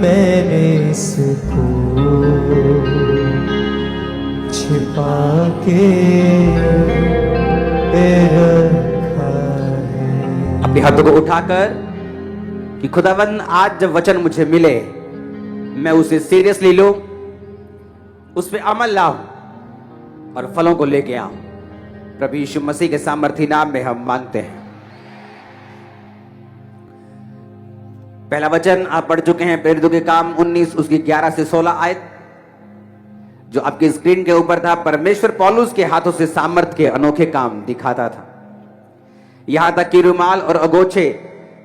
मैंने इसको छिपा के रखा है। अपने हाथों को उठाकर कि खुदावन आज जब वचन मुझे मिले मैं उसे सीरियसली लूं, उस पे अमल लाऊं और फलों को लेके आऊं। प्रभु यीशु मसीह के सामर्थी नाम में हम मांगते हैं। पहला वचन आप पढ़ चुके हैं, प्रेरितों के काम 19 उसकी 11 से 16 आयत जो आपकी स्क्रीन के ऊपर था। परमेश्वर पौलुस के हाथों से सामर्थ के अनोखे काम दिखाता था, यहां तक कि रुमाल और अगोछे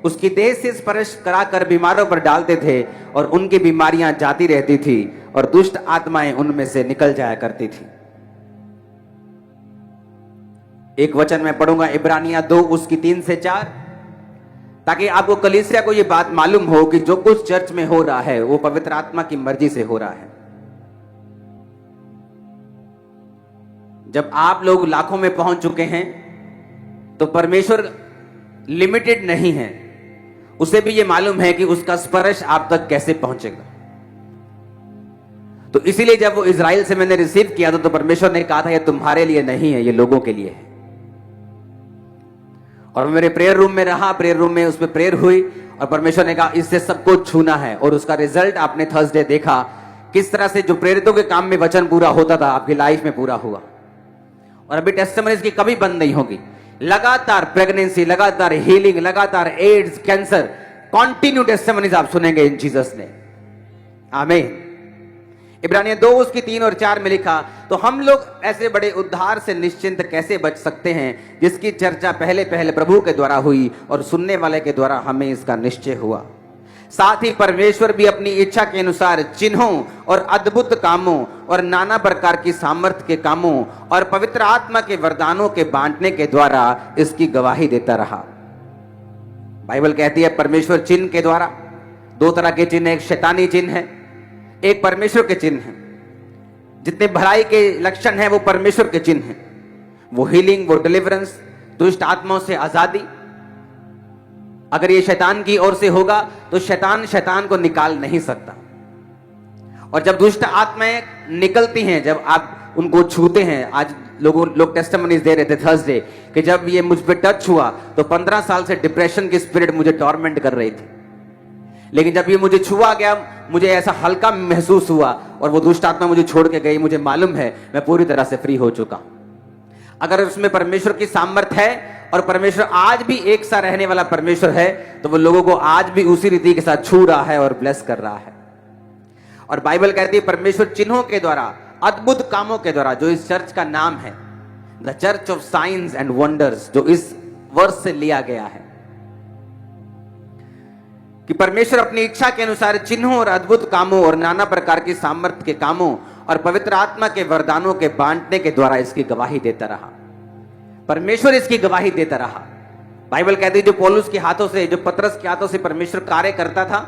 उसकी देह से स्पर्श कराकर बीमारों पर डालते थे और उनकी बीमारियां जाती रहती थी और दुष्ट आत्माएं उनमें से निकल जाया करती थी। एक वचन मैं पढ़ूंगा, इब्रानियां 2 उसकी 3 से 4, ताकि आपको कलीसिया को यह बात मालूम हो कि जो कुछ चर्च में हो रहा है वो पवित्र आत्मा की मर्जी से हो रहा है। जब आप लोग लाखों में पहुंच चुके हैं तो परमेश्वर लिमिटेड नहीं है, उसे भी यह मालूम है कि उसका स्पर्श आप तक कैसे पहुंचेगा। तो इसीलिए जब वो इजराइल से मैंने रिसीव किया था तो परमेश्वर ने कहा था यह तुम्हारे लिए नहीं है, ये लोगों के लिए है। और मेरे प्रेयर रूम में रहा, प्रेयर रूम में उस पर प्रेयर हुई और परमेश्वर ने कहा इससे सबको छूना है। और उसका रिजल्ट आपने थर्सडे देखा, किस तरह से जो प्रेरितों के काम में वचन पूरा होता था आपकी लाइफ में पूरा हुआ। और अभी टेस्टिमनीज की कभी बंद नहीं होगी, लगातार प्रेगनेंसी, लगातार हीलिंग, लगातार एड्स, कैंसर, कॉन्टिन्यू टेस्टिमनीज आप सुनेंगे इन जीसस ने। आमीन। इब्रानियां 2 उसकी 3 और 4 में लिखा, तो हम लोग ऐसे बड़े उद्धार से निश्चिंत कैसे बच सकते हैं जिसकी चर्चा पहले पहले प्रभु के द्वारा हुई और सुनने वाले के द्वारा हमें इसका निश्चय हुआ। साथ ही परमेश्वर भी अपनी इच्छा के अनुसार चिन्हों और अद्भुत कामों और नाना प्रकार की सामर्थ्य के कामों और पवित्र आत्मा के वरदानों के बांटने के द्वारा इसकी गवाही देता रहा। बाइबल कहती है परमेश्वर चिन्ह के द्वारा, 2 तरह के चिन्ह, एक शैतानी चिन्ह है, एक परमेश्वर के चिन्ह है। जितने भलाई के लक्षण हैं वो परमेश्वर के चिन्ह हैं, वो हीलिंग, वो डिलीवरेंस, दुष्ट आत्माओं से आजादी। अगर ये शैतान की ओर से होगा तो शैतान को निकाल नहीं सकता। और जब दुष्ट आत्माएं निकलती हैं, जब आप उनको छूते हैं, आज लोग टेस्टिमनीज दे रहे थे थर्सडे कि जब ये मुझ पे टच हुआ तो 15 साल से डिप्रेशन की स्पिरिट मुझे टॉर्मेंट कर रही थी, लेकिन जब ये मुझे छुआ गया मुझे ऐसा हल्का महसूस हुआ और वो दुष्ट आत्मा मुझे छोड़ के गई। मुझे मालूम है मैं पूरी तरह से फ्री हो चुका। अगर उसमें परमेश्वर की सामर्थ है और परमेश्वर आज भी एक सा रहने वाला परमेश्वर है तो वो लोगों को आज भी उसी रीति के साथ छू रहा है और ब्लेस कर रहा है। और बाइबल कहती है परमेश्वर चिन्हों के द्वारा, अद्भुत कामों के द्वारा, जो इस चर्च का नाम है the church of science and wonders, जो इस वर्ष से लिया गया है कि परमेश्वर अपनी इच्छा के अनुसार चिन्हों और अद्भुत कामों और नाना प्रकार की सामर्थ्य के कामों और पवित्र आत्मा के वरदानों के बांटने के द्वारा इसकी गवाही देता रहा। परमेश्वर इसकी गवाही देता रहा। बाइबल कहती है जो पौलुस के हाथों से, जो पतरस के हाथों से परमेश्वर कार्य करता था,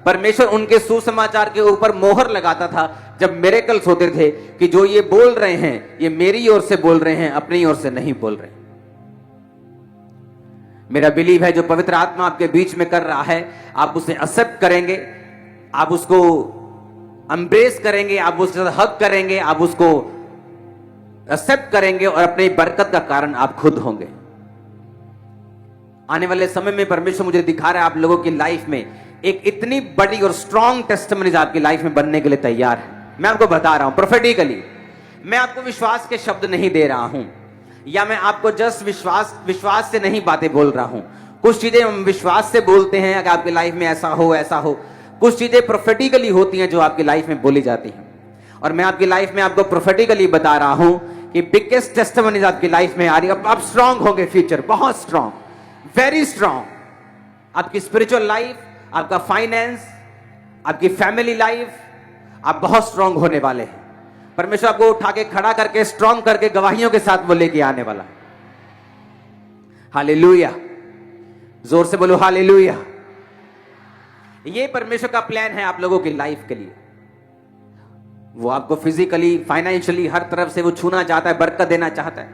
परमेश्वर उनके सुसमाचार के ऊपर मोहर लगाता था जब मिरेकल्स होते थे कि जो ये बोल रहे हैं ये मेरी ओर से बोल रहे हैं, अपनी ओर से नहीं बोल रहे। मेरा बिलीव है जो पवित्र आत्मा आपके बीच में कर रहा है आप उसे एक्सेप्ट करेंगे, आप उसको एम्ब्रेस करेंगे, आप उसके साथ हक करेंगे, आप उसको एक्सेप्ट करेंगे और अपनी बरकत का कारण आप खुद होंगे। आने वाले समय में परमेश्वर मुझे दिखा रहा है आप लोगों की लाइफ में एक इतनी बड़ी और स्ट्रॉन्ग टेस्टिमनीज आपकी लाइफ में बनने के लिए तैयार है। मैं आपको बता रहा हूं प्रोफेटिकली, मैं आपको विश्वास के शब्द नहीं दे रहा हूं या मैं आपको जस्ट विश्वास से नहीं बातें बोल रहा हूं। कुछ चीजें हम विश्वास से बोलते हैं अगर आपकी लाइफ में ऐसा हो ऐसा हो, कुछ चीजें प्रोफेटिकली होती हैं जो आपकी लाइफ में बोली जाती हैं। और मैं आपकी लाइफ में आपको प्रोफेटिकली बता रहा हूं कि बिगेस्ट टेस्टिमनीज आपकी लाइफ में आ रही है। आप स्ट्रांग होंगे, फ्यूचर बहुत स्ट्रांग, वेरी स्ट्रांग। आपकी स्पिरिचुअल लाइफ, आपका फाइनेंस, आपकी फैमिली लाइफ, आप बहुत स्ट्रांग होने वाले हैं। परमेश्वर आपको उठा के खड़ा करके स्ट्रांग करके गवाहियों के साथ वो लेके आने वाला है। हालेलुया, जोर से बोलो हालेलुया। ये परमेश्वर का प्लान है आप लोगों की लाइफ के लिए। वो आपको फिजिकली, फाइनेंशियली, हर तरफ से वो छूना चाहता है, बरकत देना चाहता है।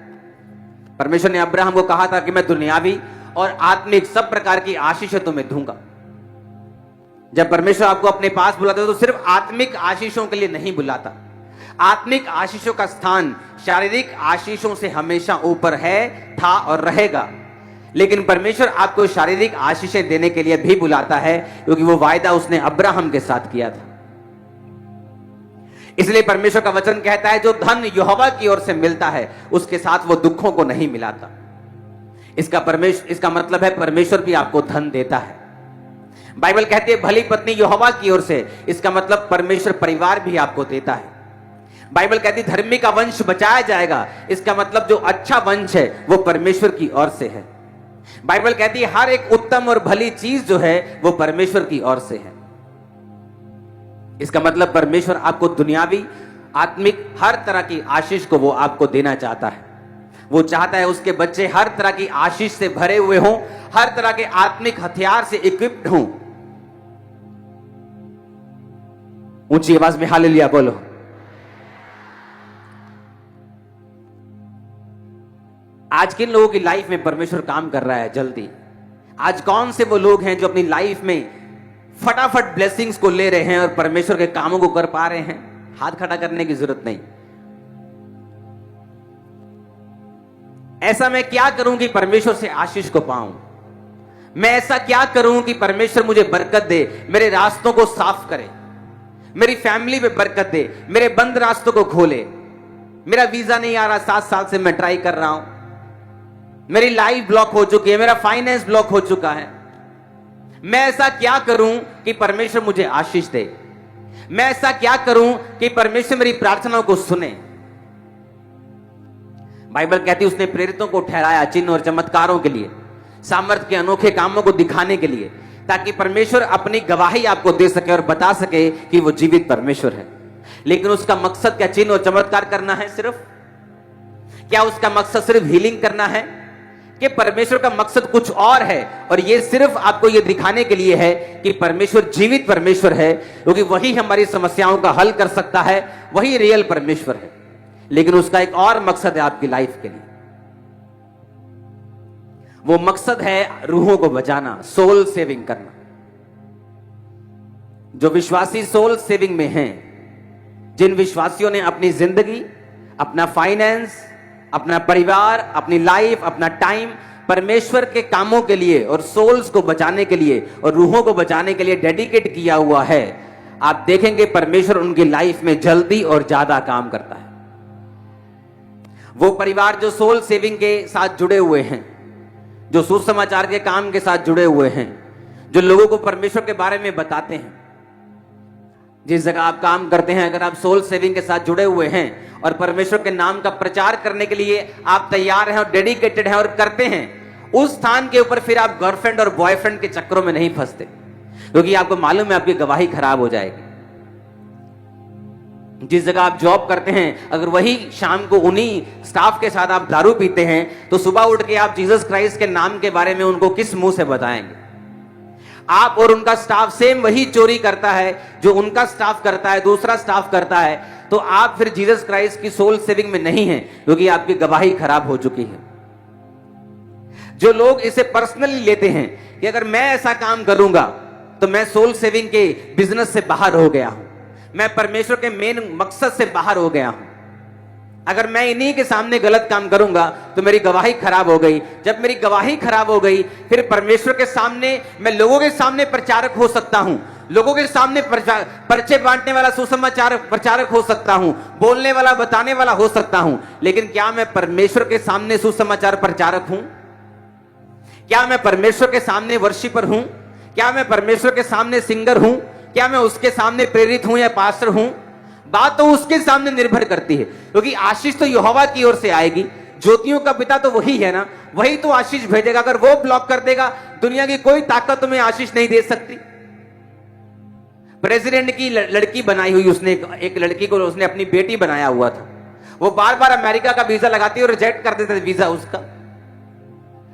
परमेश्वर ने अब्राहम को कहा था कि मैं दुनियावी और आत्मिक सब प्रकार की आशीष तुम्हें दूंगा। जब परमेश्वर आपको अपने पास बुलाता है तो सिर्फ आत्मिक आशीषों के लिए नहीं बुलाता। आत्मिक आशीषों का स्थान शारीरिक आशीषों से हमेशा ऊपर है, था और रहेगा। लेकिन परमेश्वर आपको शारीरिक आशीषें देने के लिए भी बुलाता है, क्योंकि वो वायदा उसने अब्राहम के साथ किया था। इसलिए परमेश्वर का वचन कहता है, जो धन यहोवा की ओर से मिलता है उसके साथ वो दुखों को नहीं मिलाता। इसका मतलब है परमेश्वर भी आपको धन देता है। बाइबल कहती है भली पत्नी यहोवा की ओर से, इसका मतलब परमेश्वर परिवार भी आपको देता है। बाइबल कहती है धर्मी का वंश बचाया जाएगा, इसका मतलब जो अच्छा वंश है वो परमेश्वर की ओर से है। बाइबल कहती है हर एक उत्तम और भली चीज जो है वो परमेश्वर की ओर से है। इसका मतलब परमेश्वर आपको दुनियावी आत्मिक हर तरह की आशीष को वो आपको देना चाहता है। वो चाहता है उसके बच्चे हर तरह की आशीष से भरे हुए हों, हर तरह के आत्मिक हथियार से इक्विप्ड हों। ऊंची आवाज में हालेलुया बोलो। आज किन लोगों की लाइफ में परमेश्वर काम कर रहा है जल्दी? आज कौन से वो लोग हैं जो अपनी लाइफ में फटाफट ब्लेसिंग्स को ले रहे हैं और परमेश्वर के कामों को कर पा रहे हैं? हाथ खड़ा करने की जरूरत नहीं। ऐसा मैं क्या करूं कि परमेश्वर से आशीष को पाऊं? मैं ऐसा क्या करूं कि परमेश्वर मुझे बरकत दे, मेरे रास्तों को साफ करे, मेरी फैमिली में बरकत दे, मेरे बंद रास्तों को खोले। मेरा वीजा नहीं आ रहा, 7 साल से मैं ट्राई कर रहा हूं, मेरी लाइफ ब्लॉक हो चुकी है, मेरा फाइनेंस ब्लॉक हो चुका है। मैं ऐसा क्या करूं कि परमेश्वर मुझे आशीष दे? मैं ऐसा क्या करूं कि परमेश्वर मेरी प्रार्थनाओं को सुने? बाइबल कहती है उसने प्रेरितों को ठहराया चिन्ह और चमत्कारों के लिए, सामर्थ्य के अनोखे कामों को दिखाने के लिए, ताकि परमेश्वर अपनी गवाही आपको दे सके और बता सके कि वो जीवित परमेश्वर है। लेकिन उसका मकसद क्या चिन्ह और चमत्कार करना है सिर्फ? क्या उसका मकसद सिर्फ हीलिंग करना है? कि परमेश्वर का मकसद कुछ और है, और ये सिर्फ आपको ये दिखाने के लिए है कि परमेश्वर जीवित परमेश्वर है, क्योंकि वही हमारी समस्याओं का हल कर सकता है, वही रियल परमेश्वर है। लेकिन उसका एक और मकसद है आपकी लाइफ के लिए। वो मकसद है रूहों को बचाना, सोल सेविंग करना। जो विश्वासी सोल सेविंग में हैं, जिन विश्वासियों ने अपनी जिंदगी, अपना फाइनेंस, अपना परिवार, अपनी लाइफ, अपना टाइम परमेश्वर के कामों के लिए और सोल्स को बचाने के लिए और रूहों को बचाने के लिए डेडिकेट किया हुआ है, आप देखेंगे परमेश्वर उनकी लाइफ में जल्दी और ज्यादा काम करता है। वो परिवार जो सोल सेविंग के साथ जुड़े हुए हैं, जो सुसमाचार के काम के साथ जुड़े हुए हैं, जो लोगों को परमेश्वर के बारे में बताते हैं, जिस जगह आप काम करते हैं, अगर आप सोल सेविंग के साथ जुड़े हुए हैं और परमेश्वर के नाम का प्रचार करने के लिए आप तैयार हैं और डेडिकेटेड हैं और करते हैं, उस स्थान के ऊपर फिर आप गर्लफ्रेंड और बॉयफ्रेंड के चक्करों में नहीं फंसते, क्योंकि आपको मालूम है आपकी गवाही खराब हो जाएगी। जिस जगह आप जॉब करते हैं, अगर वही शाम को उन्हीं स्टाफ के साथ आप दारू पीते हैं, तो सुबह उठ के आप जीसस क्राइस्ट के नाम के बारे में उनको किस मुंह से बताएंगे? आप और उनका स्टाफ सेम वही चोरी करता है जो उनका स्टाफ करता है, दूसरा स्टाफ करता है, तो आप फिर जीसस क्राइस्ट की सोल सेविंग में नहीं हैं, क्योंकि आपकी गवाही खराब हो चुकी है। जो लोग इसे पर्सनली लेते हैं कि अगर मैं ऐसा काम करूंगा तो मैं सोल सेविंग के बिजनेस से बाहर हो गया हूं, मैं परमेश्वर के मेन मकसद से बाहर हो गया हूं, अगर मैं इन्हीं के सामने गलत काम करूंगा तो मेरी गवाही खराब हो गई। जब मेरी गवाही खराब हो गई, फिर परमेश्वर के सामने मैं लोगों के सामने प्रचारक हो सकता हूं, लोगों के सामने पर्चे बांटने वाला सुसमाचार प्रचारक हो सकता हूं, बोलने वाला बताने वाला हो सकता हूं, लेकिन क्या मैं परमेश्वर के सामने सुसमाचार प्रचारक हूं? क्या मैं परमेश्वर के सामने वर्शिपर हूं? क्या मैं परमेश्वर के सामने सिंगर हूं? क्या मैं उसके सामने प्रेरित हूं या पास्टर हूं? बात तो उसके सामने निर्भर करती है, क्योंकि आशीष तो यहोवा की ओर से आएगी। ज्योतियों का पिता तो वही है ना, वही तो आशीष भेजेगा। अगर वो ब्लॉक कर देगा, दुनिया की कोई ताकत तुम्हें आशीष नहीं दे सकती। प्रेसिडेंट की लड़की बनाई हुई, उसने एक लड़की को उसने अपनी बेटी बनाया हुआ था। वो बार बार अमेरिका का वीजा लगाती और रिजेक्ट कर देते थे वीजा उसका।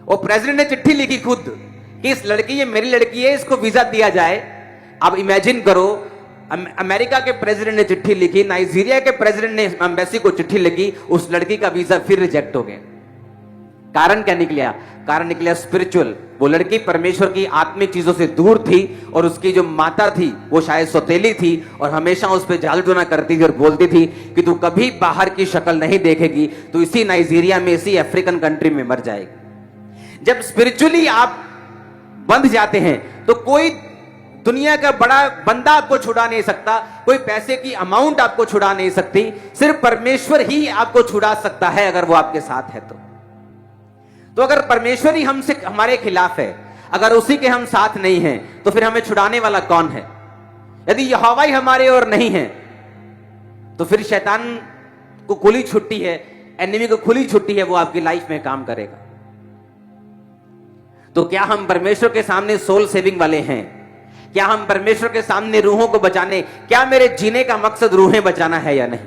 वो प्रेसिडेंट ने चिट्ठी लिखी खुद कि इस लड़की, ये मेरी लड़की है, इसको वीजा दिया जाए। अब इमेजिन करो, अमेरिका के प्रेसिडेंट ने चिट्ठी लिखी, नाइजीरिया के प्रेसिडेंट ने एम्बेसी को चिट्ठी लिखी, उस लड़की का वीजा फिर रिजेक्ट हो गया। कारण क्या निकला? कारण निकला स्पिरिचुअल। वो लड़की परमेश्वर की आत्मिक चीजों से दूर थी और उसकी जो माता थी वो शायद सौतेली थी और हमेशा उस पर जालटोना करती थी और बोलती थी कि तू कभी बाहर की शक्ल नहीं देखेगी, तू इसी नाइजीरिया में, इसी अफ्रीकन कंट्री में मर जाएगी। जब स्पिरिचुअली आप बंध जाते हैं तो कोई दुनिया का बड़ा बंदा आपको छुड़ा नहीं सकता, कोई पैसे की अमाउंट आपको छुड़ा नहीं सकती, सिर्फ परमेश्वर ही आपको छुड़ा सकता है अगर वो आपके साथ है तो अगर परमेश्वर ही हमसे हमारे खिलाफ है, अगर उसी के हम साथ नहीं हैं, तो फिर हमें छुड़ाने वाला कौन है? यदि यहोवा ही हमारे और नहीं है तो फिर शैतान को खुली छुट्टी है, एनिमी को खुली छुट्टी है, वो आपकी लाइफ में काम करेगा। तो क्या हम परमेश्वर के सामने सोल सेविंग वाले हैं? क्या हम परमेश्वर के सामने रूहों को बचाने, क्या मेरे जीने का मकसद रूहें बचाना है या नहीं?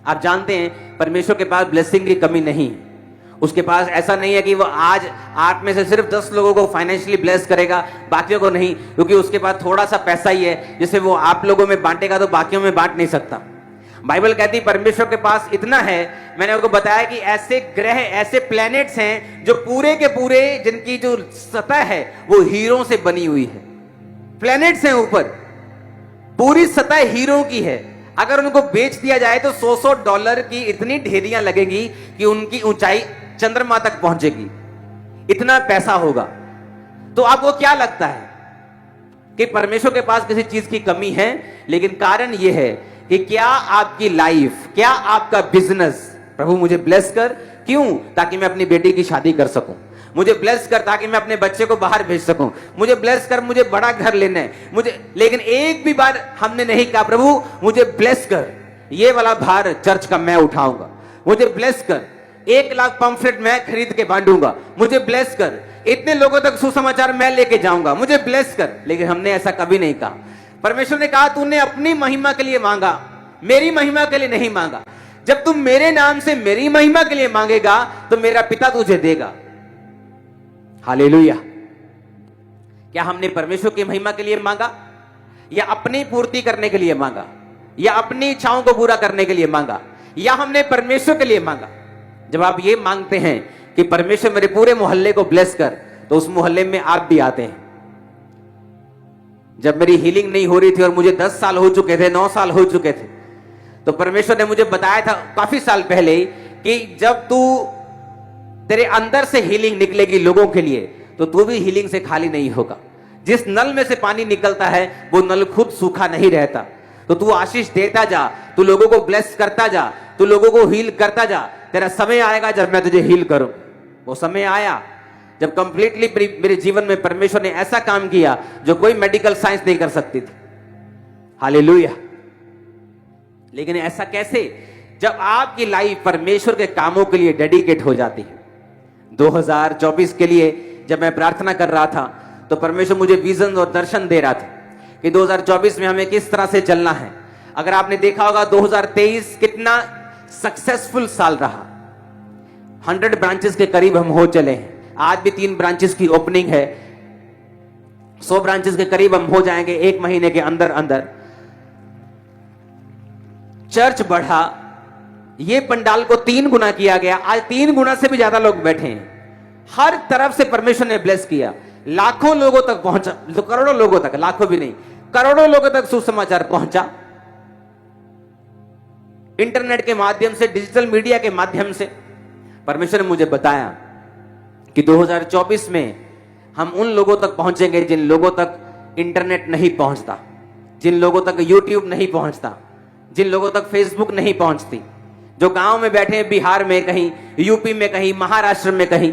आप जानते हैं परमेश्वर के पास ब्लेसिंग की कमी नहीं है। उसके पास ऐसा नहीं है कि वो आज 8 में से सिर्फ 10 लोगों को फाइनेंशियली ब्लेस करेगा, बाकियों को नहीं, क्योंकि उसके पास थोड़ा सा पैसा ही है जिसे वो आप लोगों में बांटेगा तो बाकियों में बांट नहीं सकता। बाइबल कहती है परमेश्वर के पास इतना है। मैंने आपको बताया कि ऐसे ग्रह, ऐसे प्लैनेट्स हैं जो पूरे के पूरे, जिनकी जो सतह है वो हीरों से बनी हुई है। प्लैनेट्स हैं ऊपर, पूरी सतह हीरों की है। अगर उनको बेच दिया जाए तो $100 की इतनी ढेरियां लगेगी कि उनकी ऊंचाई चंद्रमा तक पहुंचेगी, इतना पैसा होगा। तो आपको क्या लगता है कि परमेश्वर के पास किसी चीज की कमी है? लेकिन कारण यह है कि क्या आपकी लाइफ, क्या आपका बिजनेस, प्रभु मुझे ब्लेस कर, क्यों? ताकि मैं अपनी बेटी की शादी कर सकूं, मुझे ब्लेस कर ताकि मैं अपने बच्चे को बाहर भेज सकूं, मुझे ब्लेस कर, मुझे बड़ा घर लेना है मुझे। लेकिन एक भी बार हमने नहीं कहा प्रभु मुझे ब्लेस कर, ये वाला भार चर्च का मैं उठाऊंगा, मुझे ब्लेस कर, 1 लाख पंफलेट मैं खरीद के बांटूंगा, मुझे ब्लेस कर, इतने लोगों तक सुसमाचार मैं लेके जाऊंगा, मुझे ब्लेस कर। लेकिन हमने ऐसा कभी नहीं कहा। परमेश्वर ने कहा तूने अपनी महिमा के लिए मांगा, मेरी महिमा के लिए नहीं मांगा। जब तुम मेरे नाम से मेरी महिमा के लिए मांगेगा तो मेरा पिता तुझे देगा। हालेलुया। क्या हमने परमेश्वर की महिमा के लिए मांगा, या अपनी पूर्ति करने के लिए मांगा, या अपनी इच्छाओं को पूरा करने के लिए मांगा, या हमने परमेश्वर के लिए मांगा? जब आप ये मांगते हैं कि परमेश्वर मेरे पूरे मोहल्ले को ब्लेस कर, तो उस मोहल्ले में आप भी आते हैं। जब मेरी हीलिंग नहीं हो रही थी और मुझे 10 साल हो चुके थे, 9 साल हो चुके थे, तो परमेश्वर ने मुझे बताया था काफी साल पहले कि जब तू, तेरे अंदर से हीलिंग निकलेगी लोगों के लिए, तो तू भी हीलिंग से खाली नहीं होगा। जिस नल में से पानी निकलता है वो नल खुद सूखा नहीं रहता। तो तू आशीष देता जा, तू लोगों को ब्लेस करता जा, तू लोगों को हील करता जा। तेरा समय आएगा जब मैं तुझे हील करूं। वो समय आया जब कंप्लीटली मेरे जीवन में परमेश्वर ने ऐसा काम किया जो कोई मेडिकल साइंस नहीं कर सकती थी। हालेलुया। लेकिन ऐसा कैसे? जब आपकी लाइफ परमेश्वर के कामों के लिए डेडिकेट हो जाती है। 2024 के लिए जब मैं प्रार्थना कर रहा था तो परमेश्वर मुझे विजन और दर्शन दे रहा था कि 2024 में हमें किस तरह से चलना है। अगर आपने देखा होगा 2023 कितना सक्सेसफुल साल रहा। 100 ब्रांचेस के करीब हम हो चले हैं। आज भी 3 ब्रांचेस की ओपनिंग है। 100 ब्रांचेस के करीब हम हो जाएंगे 1 महीने के अंदर अंदर। चर्च बढ़ा, ये पंडाल को 3 गुना किया गया। आज 3 गुना से भी ज्यादा लोग बैठे हैं। हर तरफ से परमेश्वर ने ब्लेस किया। लाखों लोगों तक पहुंचा, तो करोड़ों लोगों तक, लाखों भी नहीं, करोड़ों लोगों तक सुसमाचार पहुंचा। इंटरनेट के माध्यम से, डिजिटल मीडिया के माध्यम से। परमेश्वर ने मुझे बताया कि 2024 में हम उन लोगों तक पहुंचेंगे जिन लोगों तक इंटरनेट नहीं पहुंचता, जिन लोगों तक यूट्यूब नहीं पहुंचता, जिन लोगों तक फेसबुक नहीं पहुंचती, जो गांव में बैठे हैं, बिहार में कहीं, यूपी में कहीं, महाराष्ट्र में कहीं।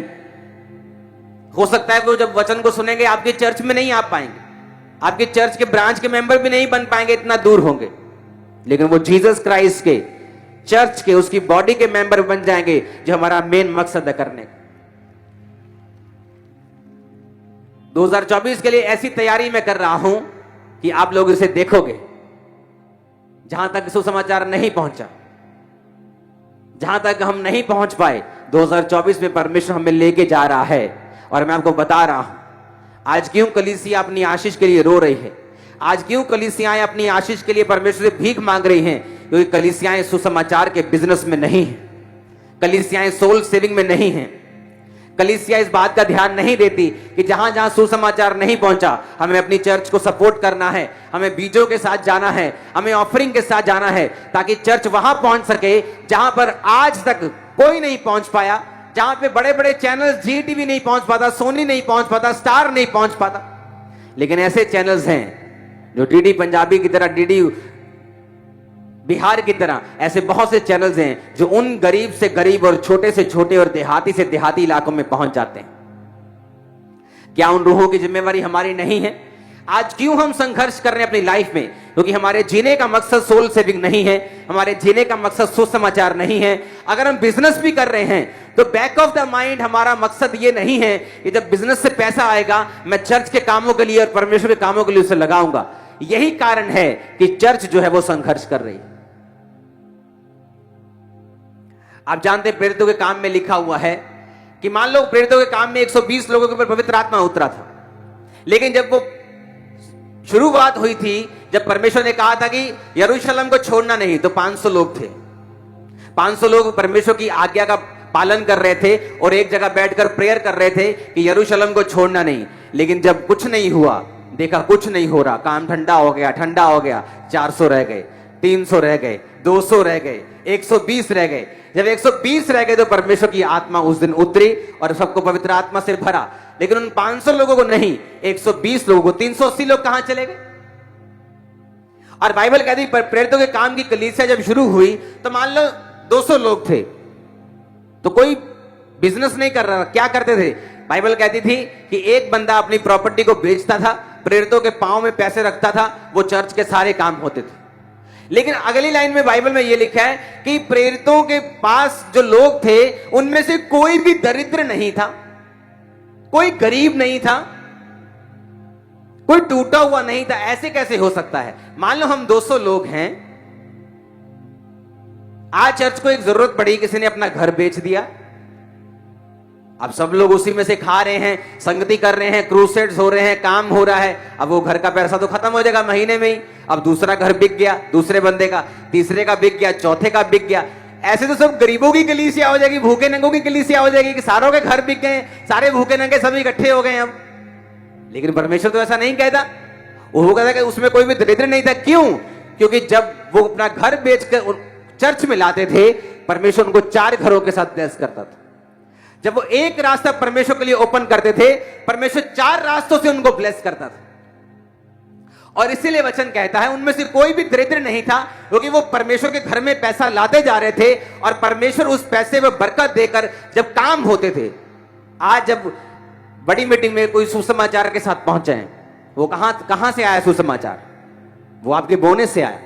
हो सकता है वो जब वचन को सुनेंगे आपके चर्च में नहीं आ पाएंगे, आपके चर्च के ब्रांच के मेंबर भी नहीं बन पाएंगे, इतना दूर होंगे। लेकिन वो जीसस क्राइस्ट के चर्च के, उसकी बॉडी के मेंबर बन जाएंगे, जो हमारा मेन मकसद है करने का। 2024 के लिए ऐसी तैयारी मैं कर रहा हूं कि आप लोग इसे देखोगे। जहां तक सुसमाचार नहीं पहुंचा, जहां तक हम नहीं पहुंच पाए, 2024 में परमेश्वर हमें लेके जा रहा है। और मैं आपको बता रहा हूं आज क्यों कलीसिया अपनी आशीष के लिए रो रही है, आज क्यों कलीसियाएं अपनी आशीष के लिए परमेश्वर से भीख मांग रही हैं। क्योंकि कलीसियाएं सुसमाचार के बिजनेस में नहीं है, कलीसियाएं सोल सेविंग में नहीं है, कलीसिया इस बात का ध्यान नहीं देती कि जहां जहां सुसमाचार नहीं पहुंचा, हमें अपनी चर्च को सपोर्ट करना है, हमें बीजों के साथ जाना है, हमें ऑफरिंग के साथ जाना है, ताकि चर्च वहां पहुंच सके जहां पर आज तक कोई नहीं पहुंच पाया, जहां पे बड़े बड़े चैनल्स, जी टीवी नहीं पहुंच पाता, सोनी नहीं पहुंच पाता, स्टार नहीं पहुंच पाता। लेकिन ऐसे चैनल्स हैं जो डीडी पंजाबी की तरह, डीडी बिहार की तरह, ऐसे बहुत से चैनल्स हैं जो उन गरीब से गरीब और छोटे से छोटे और देहाती से देहाती इलाकों में पहुंच जाते हैं। क्या उन रूहों की जिम्मेवारी हमारी नहीं है? आज क्यों हम संघर्ष कर रहे हैं अपनी लाइफ में? क्योंकि हमारे जीने का मकसद सोल सेविंग नहीं है, हमारे जीने का मकसद सुसमाचार नहीं है। अगर हम बिजनेस भी कर रहे हैं तो बैक ऑफ द माइंड हमारा मकसद ये नहीं है कि जब बिजनेस से पैसा आएगा मैं चर्च के कामों के लिए और परमेश्वर के कामों के लिए उसे लगाऊंगा। यही कारण है कि चर्च जो है वो संघर्ष कर रही है। आप जानते हैं प्रेरितों के काम में लिखा हुआ है कि मान लो प्रेरितों के काम में 120 लोगों के ऊपर पवित्र आत्मा उतरा था, लेकिन जब वो शुरुआत हुई थी, जब परमेश्वर ने कहा था कि यरूशलेम को छोड़ना नहीं, तो 500 लोग थे। 500 लोग परमेश्वर की आज्ञा का पालन कर रहे थे और एक जगह बैठकर प्रेयर कर रहे थे कि यरूशलेम को छोड़ना नहीं। लेकिन जब कुछ नहीं हुआ, देखा कुछ नहीं हो रहा, काम ठंडा हो गया, 400 रह गए, 300 रह गए, 200 रह गए, 120 रह गए। जब 120 रह गए तो परमेश्वर की आत्मा उस दिन उतरी और सबको पवित्र आत्मा से भरा। लेकिन उन 500 लोगों को नहीं, 120 लोगों को, 380 लोग कहां चले गए? और बाइबल कहती है प्रेरितों के काम की कलीसिया जब शुरू हुई तो मान लो 200 लोग थे, तो कोई बिजनेस नहीं कर रहा। क्या करते थे? बाइबल कहती थी कि एक बंदा अपनी प्रॉपर्टी को बेचता था, प्रेरितों के पांव में पैसे रखता था, वो चर्च के सारे काम होते थे। लेकिन अगली लाइन में बाइबल में यह लिखा है कि प्रेरितों के पास जो लोग थे उनमें से कोई भी दरिद्र नहीं था, कोई गरीब नहीं था, कोई टूटा हुआ नहीं था। ऐसे कैसे हो सकता है? मान लो हम 200 लोग हैं, आज चर्च को एक जरूरत पड़ी, किसी ने अपना घर बेच दिया, अब सब लोग उसी में से खा रहे हैं, संगति कर रहे हैं, क्रूसेड्स हो रहे हैं, काम हो रहा है। अब वो घर का पैसा तो खत्म हो जाएगा महीने में ही। अब दूसरा घर बिक गया, दूसरे बंदे का, तीसरे का बिक गया, चौथे का बिक गया। ऐसे तो सब गरीबों की कलीसिया हो जाएगी, भूखे नंगों की कलीसिया हो जाएगी कि सारों के घर बिक गए, सारे भूखे नंगे सभी इकट्ठे हो गए अब। लेकिन परमेश्वर तो ऐसा नहीं कहता। वो कहता कि उसमें कोई भी दरिद्र नहीं था। क्यों? क्योंकि जब वो अपना घर बेचकर चर्च में लाते थे, परमेश्वर उनको 4 घरों के साथ ब्लेस करता था। जब वो एक रास्ता परमेश्वर के लिए ओपन करते थे, परमेश्वर 4 रास्तों से उनको ब्लेस करता था। और इसीलिए वचन कहता है उनमें से कोई भी दरिद्र नहीं था, क्योंकि वो परमेश्वर के घर में पैसा लाते जा रहे थे और परमेश्वर उस पैसे में बरकत देकर जब काम होते थे। आज जब बड़ी मीटिंग में कोई सुसमाचार के साथ पहुंचे हैं, वो कहां से आया सुसमाचार? वो आपके बोनस से आया।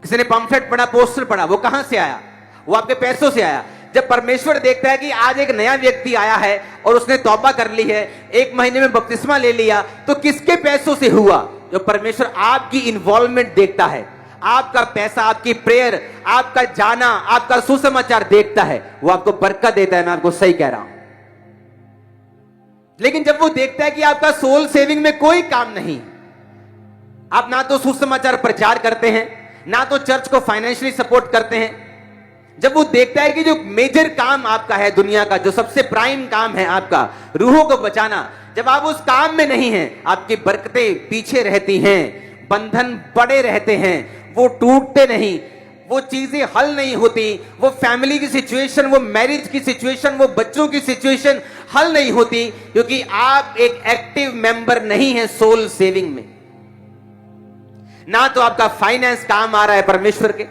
किसी ने पंफलेट पढ़ा, पोस्टर पढ़ा, वो कहां से आया? वो आपके पैसों से आया। जब परमेश्वर देखता है कि आज एक नया व्यक्ति आया है और उसने तौबा कर ली है, 1 महीने में बपतिस्मा ले लिया, तो किसके पैसों से हुआ? जो परमेश्वर आपकी इन्वॉल्वमेंट देखता है, आपका पैसा, आपकी प्रेयर, आपका जाना, आपका सुसमाचार देखता है, वो आपको बरकत देता है। मैं आपको सही कह रहा हूं। लेकिन जब वो देखता है कि आपका सोल सेविंग में कोई काम नहीं, आप ना तो सुसमाचार प्रचार करते हैं, ना तो चर्च को फाइनेंशियली सपोर्ट करते हैं, जब वो देखता है कि जो मेजर काम आपका है दुनिया का, जो सबसे प्राइम काम है आपका, रूहों को बचाना, जब आप उस काम में नहीं हैं, आपकी बरकतें पीछे रहती हैं, बंधन बड़े रहते हैं, वो टूटते नहीं, वो चीजें हल नहीं होती, वो फैमिली की सिचुएशन, वो मैरिज की सिचुएशन, वो बच्चों की सिचुएशन हल नहीं होती, क्योंकि आप एक एक्टिव मेंबर नहीं है सोल सेविंग में। ना तो आपका फाइनेंस काम आ रहा है परमेश्वर के,